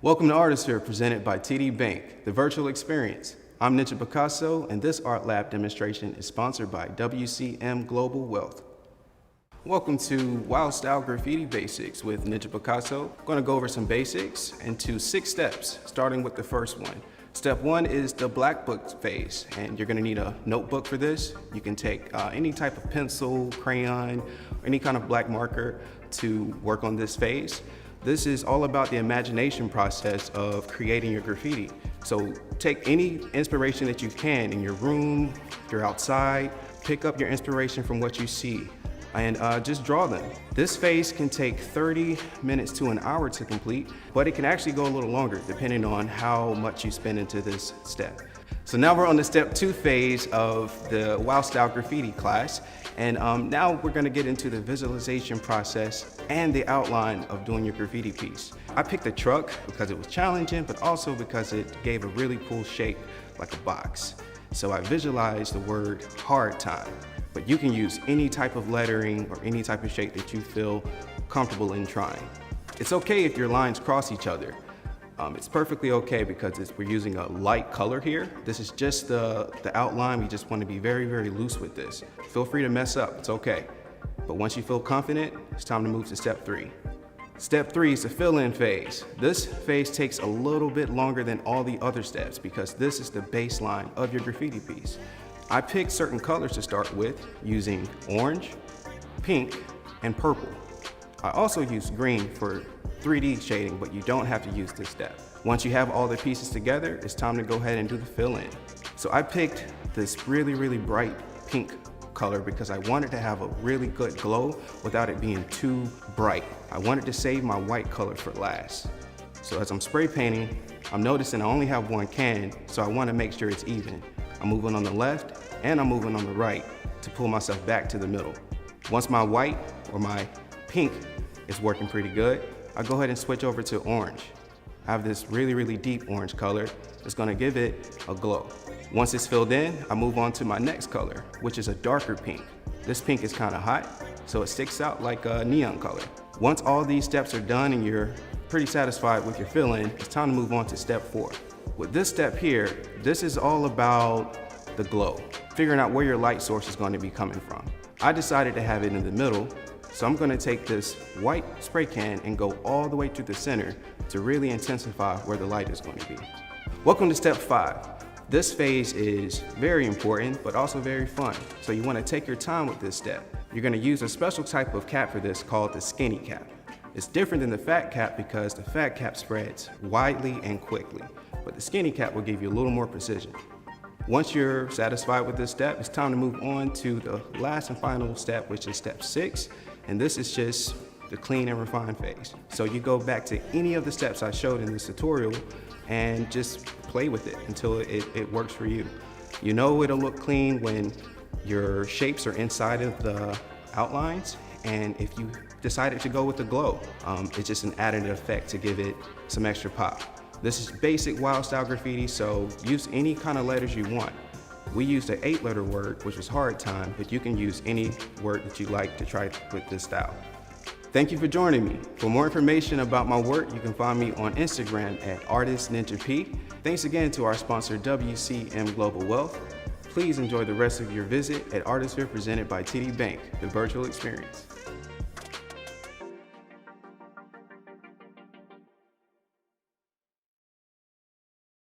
Welcome to Artistsphere, presented by TD Bank, the virtual experience. I'm Ninja Picasso, and this art lab demonstration is sponsored by WCM Global Wealth. Welcome to Wild Style Graffiti Basics with Ninja Picasso. I'm going to go over some basics into 6 steps, starting with the first one. Step 1 is the black book phase, and you're going to need a notebook for this. You can take any type of pencil, crayon, or any kind of black marker to work on this phase. This is all about the imagination process of creating your graffiti. So take any inspiration that you can in your room, if you're outside, pick up your inspiration from what you see and just draw them. This phase can take 30 minutes to an hour to complete, but it can actually go a little longer depending on how much you spend into this step. So now we're on the step 2 phase of the Wild Style Graffiti class. And now we're gonna get into the visualization process and the outline of doing your graffiti piece. I picked a truck because it was challenging, but also because it gave a really cool shape, like a box. So I visualized the word hard time, but you can use any type of lettering or any type of shape that you feel comfortable in trying. It's okay if your lines cross each other. It's perfectly okay because we're using a light color here. This is just the outline. We just want to be very, very loose with this. Feel free to mess up, it's okay. But once you feel confident, it's time to move to step 3. Step 3 is the fill-in phase. This phase takes a little bit longer than all the other steps because this is the baseline of your graffiti piece. I picked certain colors to start with using orange, pink, and purple. I also used green for 3D shading, but you don't have to use this step. Once you have all the pieces together, it's time to go ahead and do the fill-in. So I picked this really, really bright pink color because I wanted to have a really good glow without it being too bright. I wanted to save my white color for last. So as I'm spray painting, I'm noticing I only have one can, so I want to make sure it's even. I'm moving on the left and I'm moving on the right to pull myself back to the middle. Once my white or my pink is working pretty good, I go ahead and switch over to orange. I have this really, really deep orange color. It's gonna give it a glow. Once it's filled in, I move on to my next color, which is a darker pink. This pink is kind of hot, so it sticks out like a neon color. Once all these steps are done and you're pretty satisfied with your fill-in, it's time to move on to step 4. With this step here, this is all about the glow, figuring out where your light source is going to be coming from. I decided to have it in the middle, so I'm gonna take this white spray can and go all the way to the center to really intensify where the light is going to be. Welcome to step 5. This phase is very important, but also very fun. So you wanna take your time with this step. You're gonna use a special type of cap for this called the skinny cap. It's different than the fat cap because the fat cap spreads widely and quickly, but the skinny cap will give you a little more precision. Once you're satisfied with this step, it's time to move on to the last and final step, which is step 6. And this is just the clean and refine phase. So you go back to any of the steps I showed in this tutorial and just play with it until it works for you. You know it'll look clean when your shapes are inside of the outlines, and if you decided to go with the glow, it's just an added effect to give it some extra pop. This is basic wild style graffiti, so use any kind of letters you want. We used an 8-letter word, which was hard time, but you can use any word that you like to try with this style. Thank you for joining me. For more information about my work, you can find me on Instagram at artistninjap. Thanks again to our sponsor, WCM Global Wealth. Please enjoy the rest of your visit at Artistsphere, presented by TD Bank, the virtual experience.